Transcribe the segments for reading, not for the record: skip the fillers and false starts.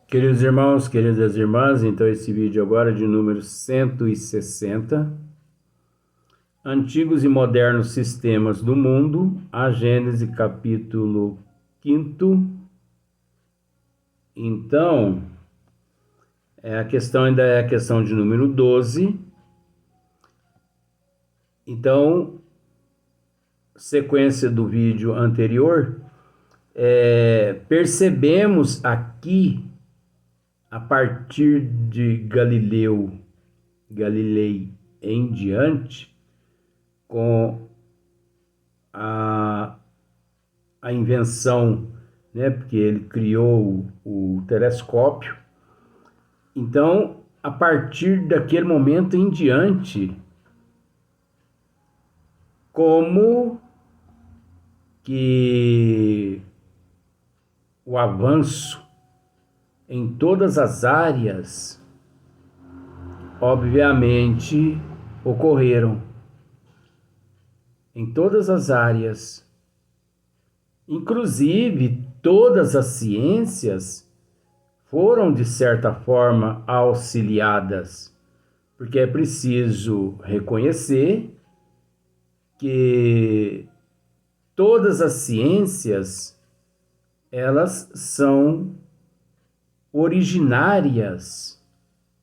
Queridos irmãos, queridas irmãs, então esse vídeo agora é de número 160, Antigos e Modernos Sistemas do Mundo, a Gênese capítulo 5º. Então, a questão ainda é a questão de número 12. Então, sequência do vídeo anterior, percebemos aqui, a partir de Galilei em diante, com a invenção, né, porque ele criou o telescópio. Então, a partir daquele momento em diante, como que o avanço em todas as áreas, obviamente, ocorreram. Em todas as áreas. Inclusive, todas as ciências foram, de certa forma, auxiliadas, porque é preciso reconhecer que todas as ciências, elas são originárias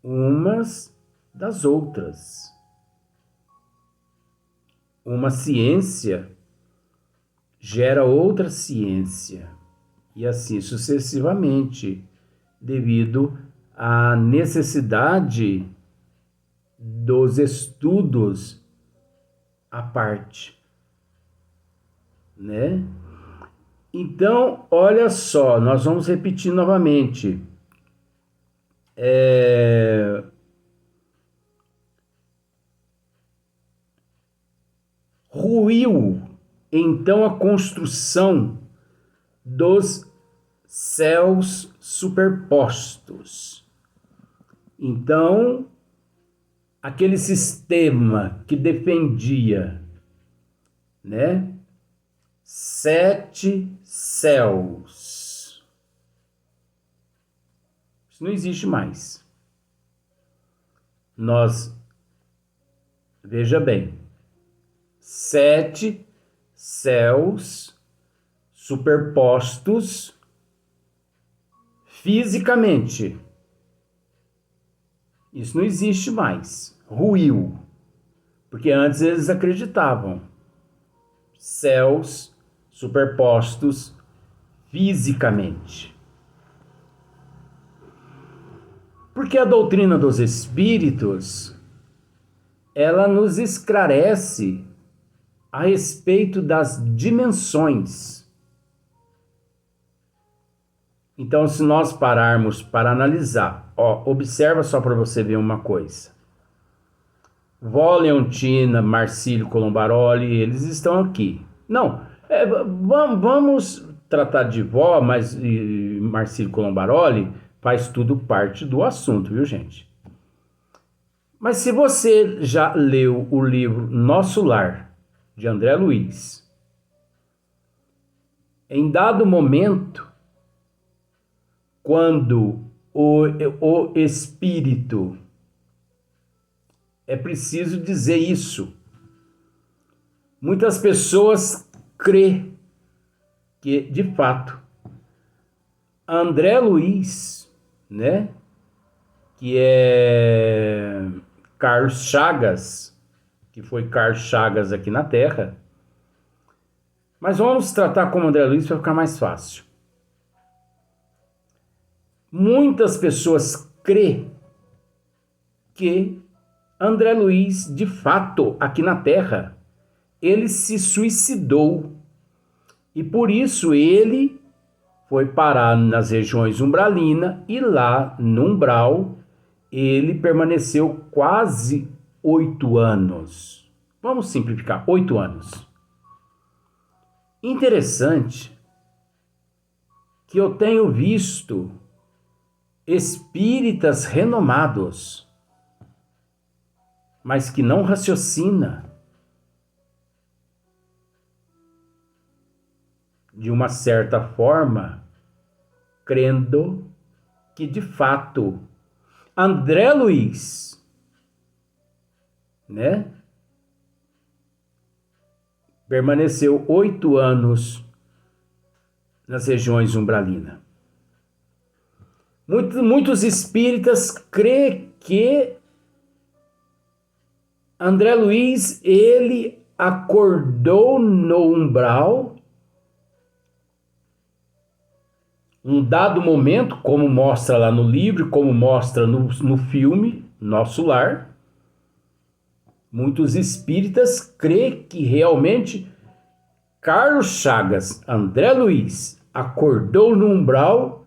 umas das outras. Uma ciência gera outra ciência, e assim sucessivamente, devido à necessidade dos estudos à parte, né? Então, olha só, nós vamos repetir novamente. Ruiu então a construção dos céus superpostos. Então, aquele sistema que defendia, né, 7 céus, isso não existe mais. Veja bem, 7 céus superpostos fisicamente. Isso não existe mais. Ruiu. Porque antes eles acreditavam. Céus superpostos fisicamente. Porque a doutrina dos espíritos, ela nos esclarece a respeito das dimensões. Então, se nós pararmos para analisar, observa só para você ver uma coisa. Vó Leontina, Marcílio Colombaroli, eles estão aqui. Não, vamos tratar de vó, mas Marcílio Colombaroli faz tudo parte do assunto, viu, gente? Mas se você já leu o livro Nosso Lar, de André Luiz, em dado momento, quando o espírito, é preciso dizer isso, muitas pessoas crêem que, de fato, André Luiz, né, que é Carlos Chagas, que foi Carlos Chagas aqui na Terra, mas vamos tratar como André Luiz para ficar mais fácil. Muitas pessoas crêem que André Luiz, de fato, aqui na Terra, ele se suicidou. E por isso ele foi parar nas regiões umbralinas e lá no umbral ele permaneceu quase 8 anos. Vamos simplificar, 8 anos. Interessante que eu tenho visto espíritas renomados, mas que não raciocina, de uma certa forma, crendo que, de fato, André Luiz, né, permaneceu 8 anos nas regiões umbralinas. Muitos espíritas creem que André Luiz, ele acordou no umbral um dado momento, como mostra lá no livro, como mostra no filme Nosso Lar. Muitos espíritas creem que realmente Carlos Chagas, André Luiz, acordou no umbral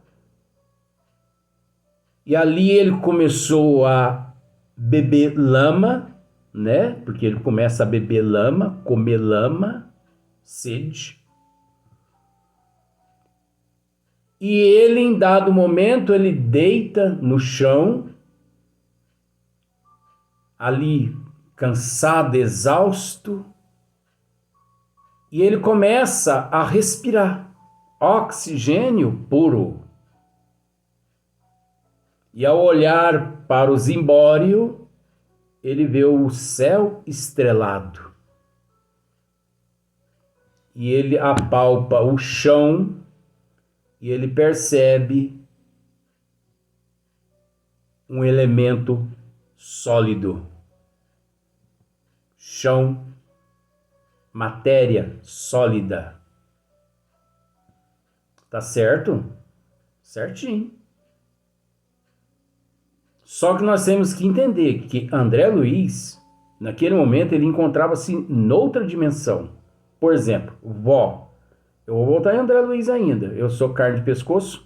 e ali ele começou a beber lama, né? Porque ele começa a beber lama, comer lama, sede. E ele, em dado momento, ele deita no chão, ali cansado, exausto, e ele começa a respirar oxigênio puro. E ao olhar para o zimbório, ele vê o céu estrelado. E ele apalpa o chão e ele percebe um elemento sólido. Chão, matéria sólida. Tá certo? Certinho. Só que nós temos que entender que André Luiz, naquele momento, ele encontrava-se noutra dimensão. Por exemplo, vó. Eu vou voltar em André Luiz ainda. Eu sou carne de pescoço.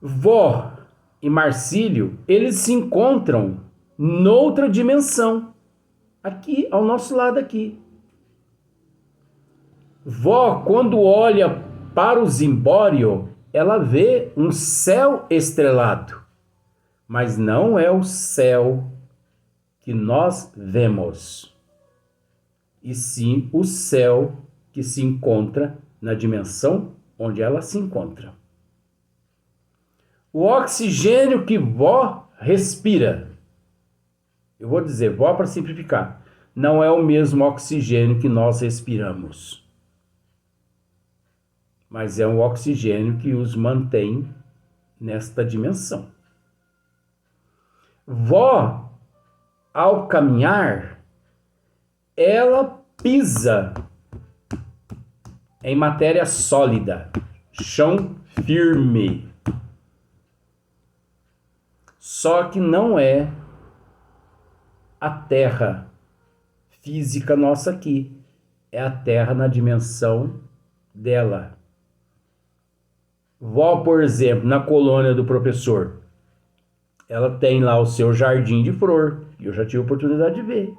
Vó e Marcílio, eles se encontram noutra dimensão. Aqui, ao nosso lado aqui. Vó, quando olha para o zimbório, ela vê um céu estrelado. Mas não é o céu que nós vemos. E sim o céu que se encontra na dimensão onde ela se encontra. O oxigênio que vó respira, eu vou dizer vó para simplificar, não é o mesmo oxigênio que nós respiramos, mas é um oxigênio que os mantém nesta dimensão. Vó, ao caminhar, ela pisa em matéria sólida, chão firme. Só que não é a terra física nossa aqui, é a terra na dimensão dela. Vó, por exemplo, na colônia do professor, ela tem lá o seu jardim de flor, e eu já tive a oportunidade de ver.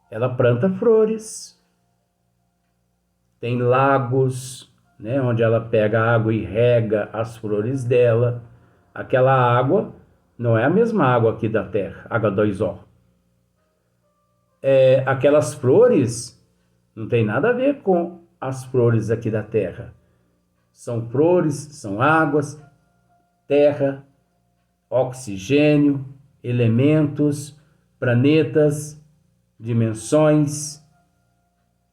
Ela planta flores, tem lagos, né, onde ela pega água e rega as flores dela. Aquela água não é a mesma água aqui da terra, água 2O. Aquelas flores não tem nada a ver com as flores aqui da terra. São flores, são águas, terra, oxigênio, elementos, planetas, dimensões,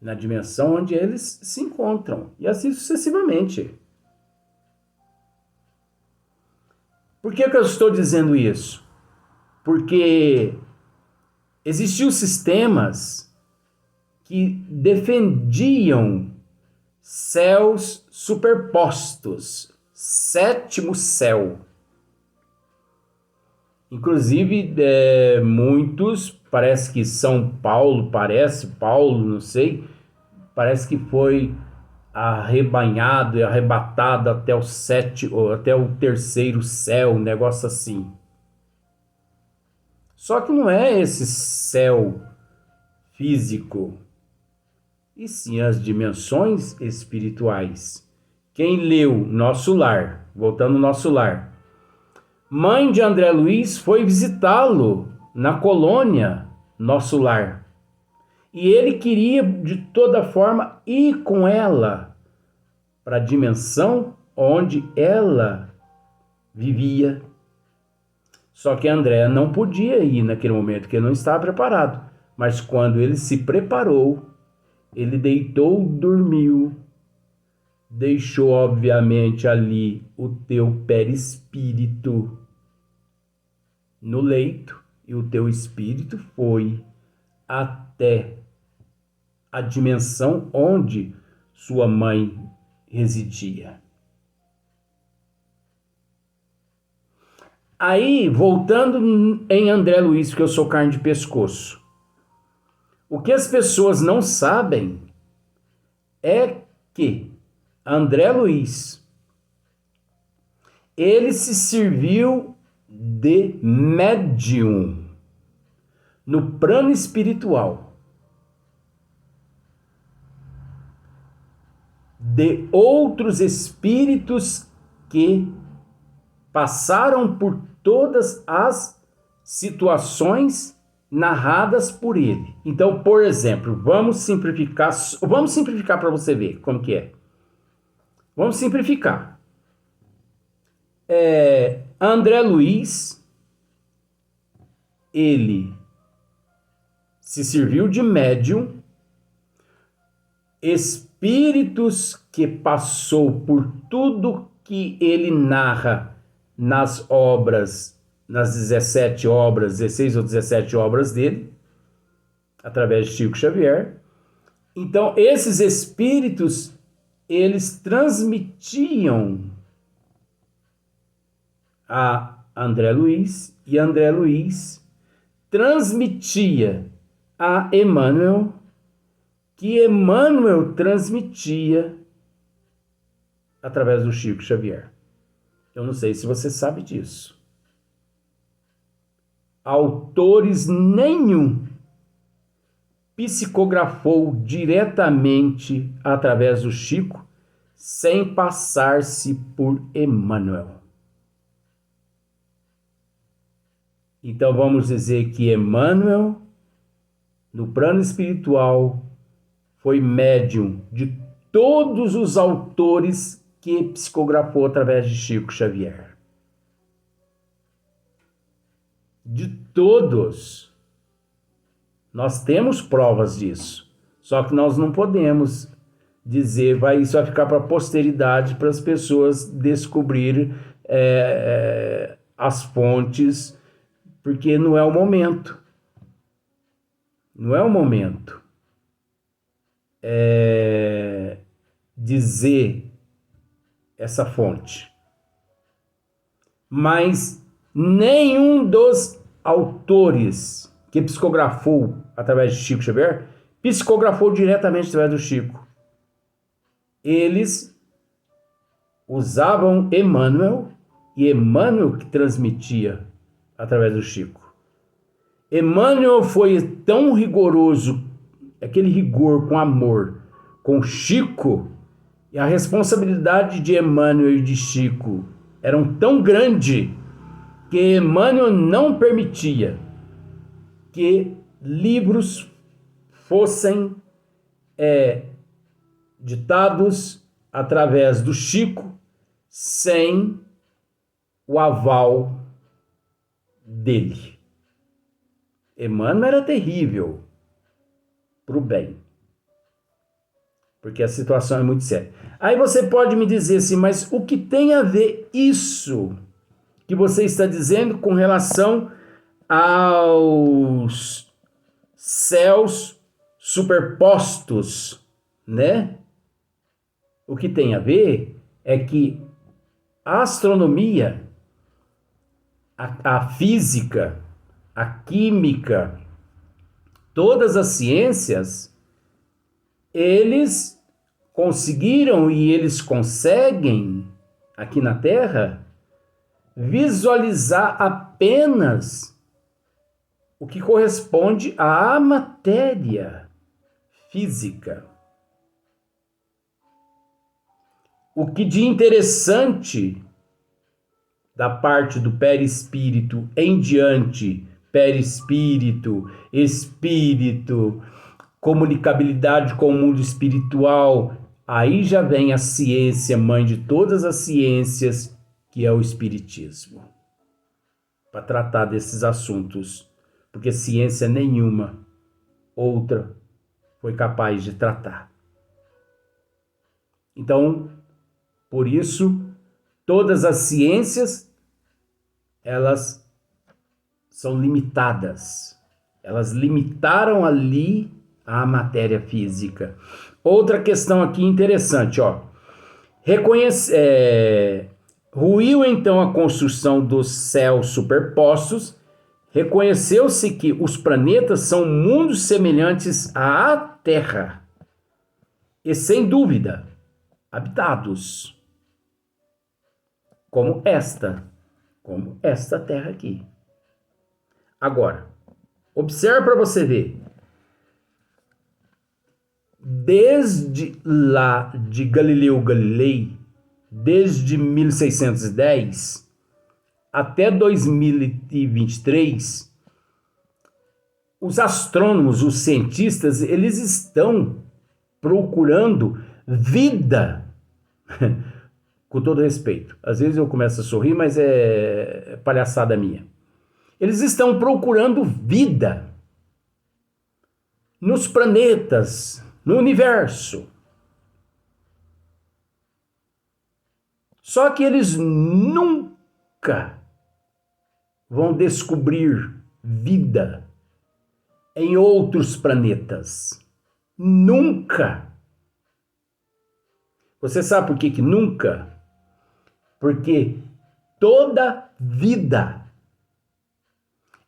na dimensão onde eles se encontram, e assim sucessivamente. Por que eu estou dizendo isso? Porque existiam sistemas que defendiam céus superpostos, sétimo céu. Inclusive, muitos, parece que São Paulo, Paulo, não sei, parece que foi arrebanhado e arrebatado até até o terceiro céu, um negócio assim. Só que não é esse céu físico, e sim as dimensões espirituais. Quem leu Nosso Lar, voltando ao Nosso Lar, mãe de André Luiz foi visitá-lo na colônia Nosso Lar. E ele queria, de toda forma, ir com ela para a dimensão onde ela vivia. Só que André não podia ir naquele momento, porque ele não estava preparado. Mas quando ele se preparou, ele deitou, dormiu, deixou obviamente ali o teu perispírito no leito, e o teu espírito foi até a dimensão onde sua mãe residia. Aí, voltando em André Luiz, que eu sou carne de pescoço, o que as pessoas não sabem é que André Luiz, ele se serviu de médium no plano espiritual, de outros espíritos que passaram por todas as situações narradas por ele. Então, por exemplo, vamos simplificar para você ver como que é. Vamos simplificar. André Luiz, ele se serviu de médium, espíritos que passou por tudo que ele narra nas obras, nas 17 obras, 16 ou 17 obras dele, através de Chico Xavier. Então, esses espíritos, eles transmitiam a André Luiz, e André Luiz transmitia a Emmanuel, que Emmanuel transmitia através do Chico Xavier. Eu não sei se você sabe disso. Autores nenhum psicografou diretamente através do Chico sem passar-se por Emmanuel. Então vamos dizer que Emmanuel, no plano espiritual, foi médium de todos os autores que psicografou através de Chico Xavier. De todos. Nós temos provas disso. Só que nós não podemos dizer, isso vai ficar para a posteridade, para as pessoas descobrirem as fontes, porque não é o momento. Não é o momento. Dizer essa fonte. Mas nenhum dos autores que psicografou através de Chico Xavier psicografou diretamente através do Chico. Eles usavam Emmanuel, e Emmanuel que transmitia através do Chico. Emmanuel foi tão rigoroso, aquele rigor com amor, com Chico, e a responsabilidade de Emmanuel e de Chico eram tão grande que Emmanuel não permitia que livros fossem ditados através do Chico sem o aval dele. Emmanuel era terrível para o bem, porque a situação é muito séria. Aí você pode me dizer assim, mas o que tem a ver isso que você está dizendo com relação aos céus superpostos, né? O que tem a ver é que a astronomia, a física, a química, todas as ciências, eles conseguiram e eles conseguem, aqui na Terra, visualizar apenas o que corresponde à matéria física. O que de interessante da parte do perispírito em diante, perispírito, espírito, comunicabilidade com o mundo espiritual, aí já vem a ciência, mãe de todas as ciências, que é o Espiritismo, para tratar desses assuntos, porque ciência nenhuma outra foi capaz de tratar. Então, por isso, todas as ciências, elas são limitadas. Elas limitaram ali a matéria física. Outra questão aqui interessante, ó. Ruiu então a construção dos céus superpostos, reconheceu-se que os planetas são mundos semelhantes à Terra e, sem dúvida, habitados, como esta Terra aqui. Agora, observe para você ver. Desde lá de Galileu Galilei, desde 1610 até 2023, os astrônomos, os cientistas, eles estão procurando vida. Com todo respeito. Às vezes eu começo a sorrir, mas é palhaçada minha. Eles estão procurando vida nos planetas, no universo. Só que eles nunca vão descobrir vida em outros planetas. Nunca. Você sabe por que nunca? Porque toda vida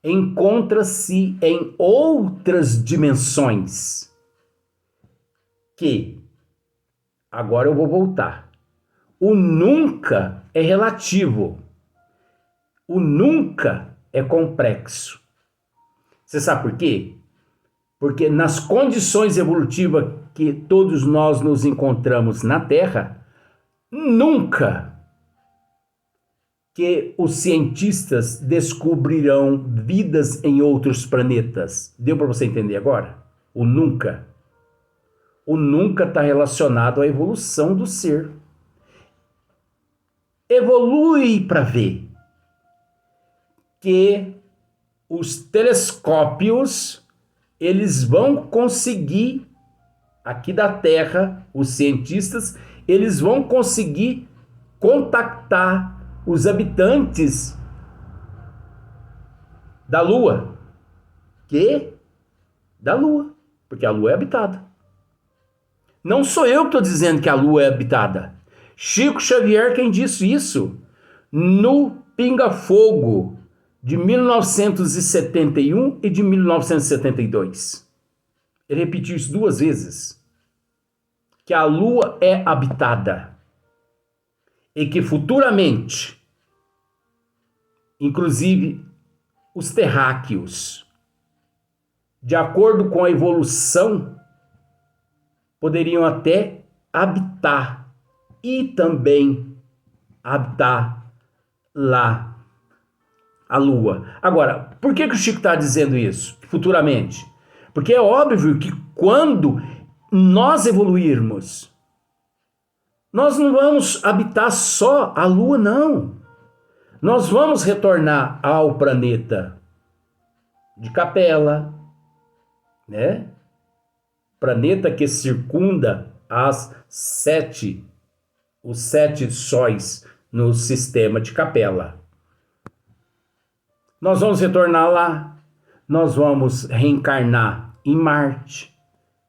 encontra-se em outras dimensões. Que, agora eu vou voltar. O nunca é relativo. O nunca é complexo. Você sabe por quê? Porque nas condições evolutivas que todos nós nos encontramos na Terra, nunca que os cientistas descobrirão vidas em outros planetas. Deu para você entender agora? O nunca. O nunca está relacionado à evolução do ser. Evolui para ver que os telescópios, eles vão conseguir, aqui da Terra, os cientistas, eles vão conseguir contactar os habitantes da Lua. Da Lua, porque a Lua é habitada. Não sou eu que estou dizendo que a Lua é habitada. Chico Xavier quem disse isso no Pinga Fogo de 1971 e de 1972. Ele repetiu isso 2 vezes. Que a Lua é habitada. E que futuramente, inclusive os terráqueos, de acordo com a evolução, poderiam até habitar e também habitar lá a Lua. Agora, por que o Chico está dizendo isso futuramente? Porque é óbvio que quando nós evoluirmos, nós não vamos habitar só a Lua, não. Nós vamos retornar ao planeta de Capela, né? Planeta que circunda os 7 sóis no sistema de Capela. Nós vamos retornar lá. Nós vamos reencarnar em Marte,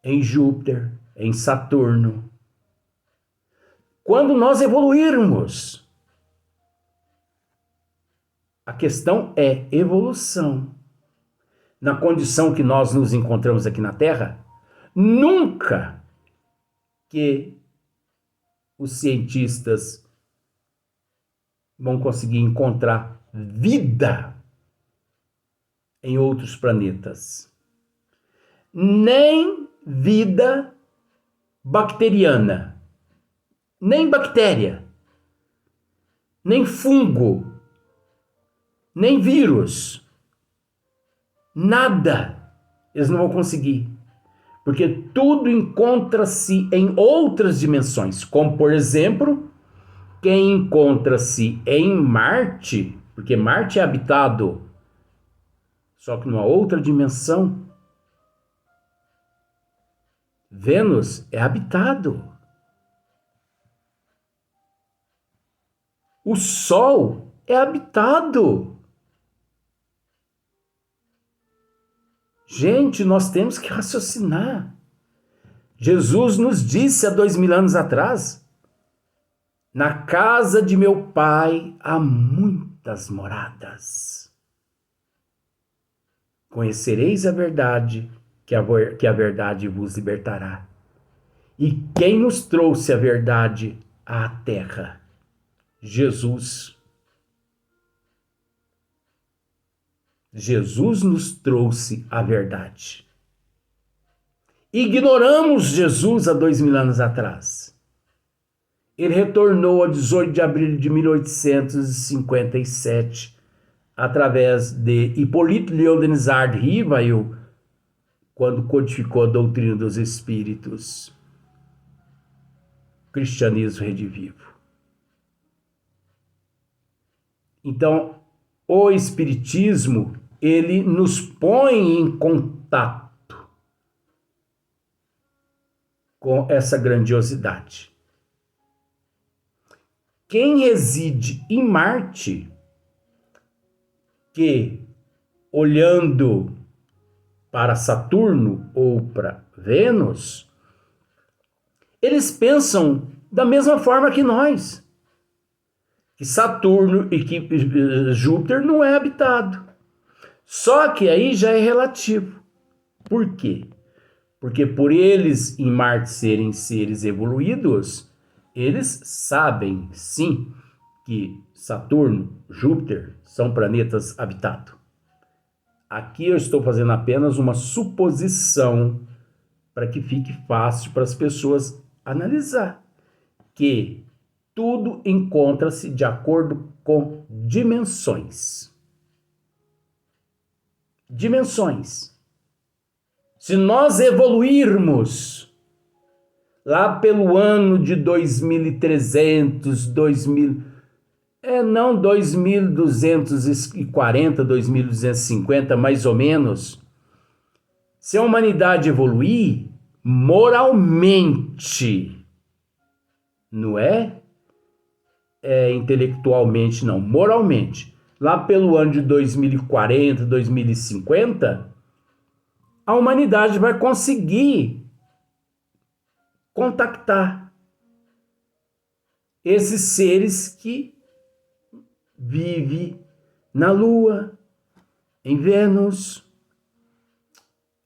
em Júpiter, em Saturno. Quando nós evoluirmos, a questão é evolução. Na condição que nós nos encontramos aqui na Terra, nunca que os cientistas vão conseguir encontrar vida em outros planetas. Nem vida bacteriana, nem bactéria, nem fungo, nem vírus, nada eles não vão conseguir, porque tudo encontra-se em outras dimensões, como por exemplo quem encontra-se em Marte, porque Marte é habitado, só que numa outra dimensão. Vênus é habitado. O Sol é habitado. Gente, nós temos que raciocinar. Jesus nos disse há 2000 anos atrás: na casa de meu pai há muitas moradas. Conhecereis a verdade, que a verdade vos libertará. E quem nos trouxe a verdade à terra? Jesus. Jesus nos trouxe a verdade. Ignoramos Jesus há 2000 anos atrás. Ele retornou a 18 de abril de 1857, através de Hippolyte Léonard Rivail, quando codificou a doutrina dos espíritos. Cristianismo redivivo. Então, o espiritismo, ele nos põe em contato com essa grandiosidade. Quem reside em Marte, que olhando para Saturno ou para Vênus, eles pensam da mesma forma que nós, que Saturno e que Júpiter não é habitado. Só que aí já é relativo. Por quê? Porque por eles em Marte serem seres evoluídos, eles sabem sim que Saturno, Júpiter são planetas habitados. Aqui eu estou fazendo apenas uma suposição para que fique fácil para as pessoas analisar, que tudo encontra-se de acordo com dimensões. Dimensões. Se nós evoluirmos lá pelo ano de 2300, 2240, 2250, mais ou menos, se a humanidade evoluir moralmente, não é intelectualmente, não, moralmente, lá pelo ano de 2040, 2050, a humanidade vai conseguir contactar esses seres que vivem na Lua, em Vênus,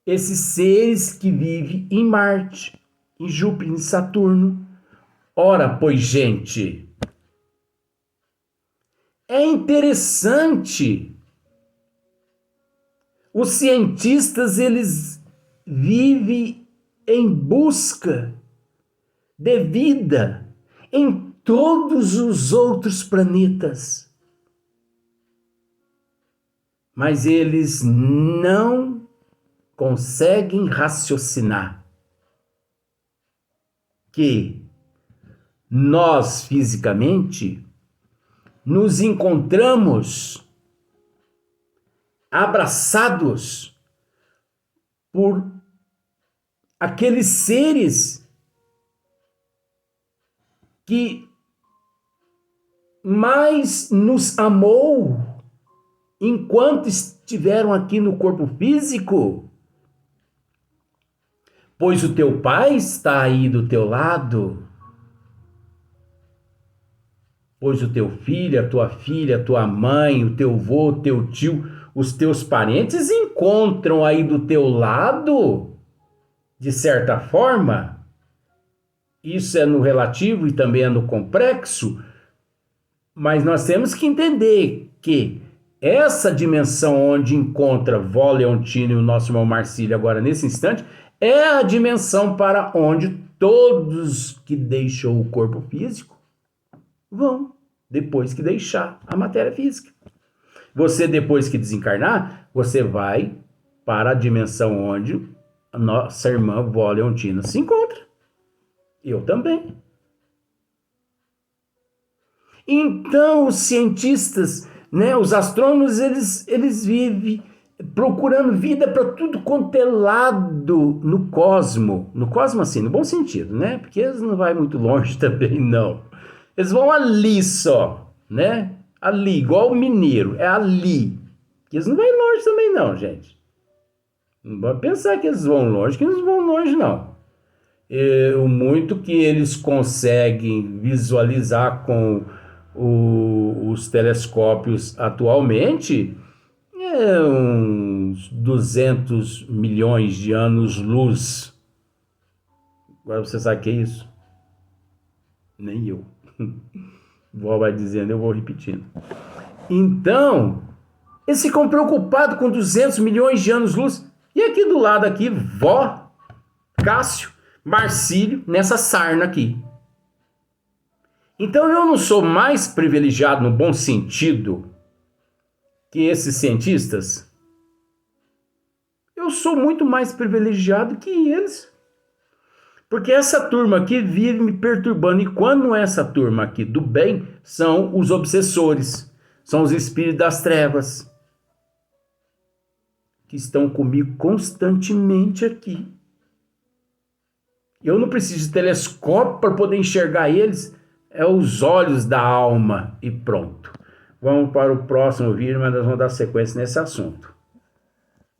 esses seres que vivem em Marte, em Júpiter, em Saturno. Ora, pois, gente, é interessante. Os cientistas, eles vivem em busca de vida em todos os outros planetas. Mas eles não conseguem raciocinar que nós, fisicamente, nos encontramos abraçados por aqueles seres que mais nos amou enquanto estiveram aqui no corpo físico. Pois o teu pai está aí do teu lado. Pois o teu filho, a tua filha, a tua mãe, o teu avô, o teu tio, os teus parentes encontram aí do teu lado, de certa forma. Isso é no relativo e também é no complexo, mas nós temos que entender que essa dimensão onde encontra Vó Leontina e o nosso irmão Marcílio agora nesse instante, é a dimensão para onde todos que deixam o corpo físico vão, depois que deixar a matéria física. Você, depois que desencarnar, você vai para a dimensão onde a nossa irmã Vó Leontina se encontra. Eu também. Então, os cientistas, né, os astrônomos, eles vivem procurando vida para tudo quanto é lado no cosmo. No cosmo, assim, no bom sentido, né? Porque eles não vão muito longe também, não. Eles vão ali só, né? Ali, igual o mineiro, é ali. Eles não vão longe também, não, gente. Não pode pensar que eles vão longe, que eles não vão longe, não. O muito que eles conseguem visualizar com os telescópios atualmente é uns 200 milhões de anos-luz. Agora você sabe o que é isso? Nem eu. Vó vai dizendo, eu vou repetindo. Então, eles ficam preocupados com 200 milhões de anos-luz. E aqui do lado aqui, vó, Cássio, Marcílio, nessa sarna aqui. Então eu não sou mais privilegiado no bom sentido que esses cientistas. Eu sou muito mais privilegiado que eles. Porque essa turma aqui vive me perturbando. E quando não é essa turma aqui do bem, são os obsessores. São os espíritos das trevas. Que estão comigo constantemente aqui. Eu não preciso de telescópio para poder enxergar eles. É os olhos da alma e pronto. Vamos para o próximo vídeo, mas nós vamos dar sequência nesse assunto.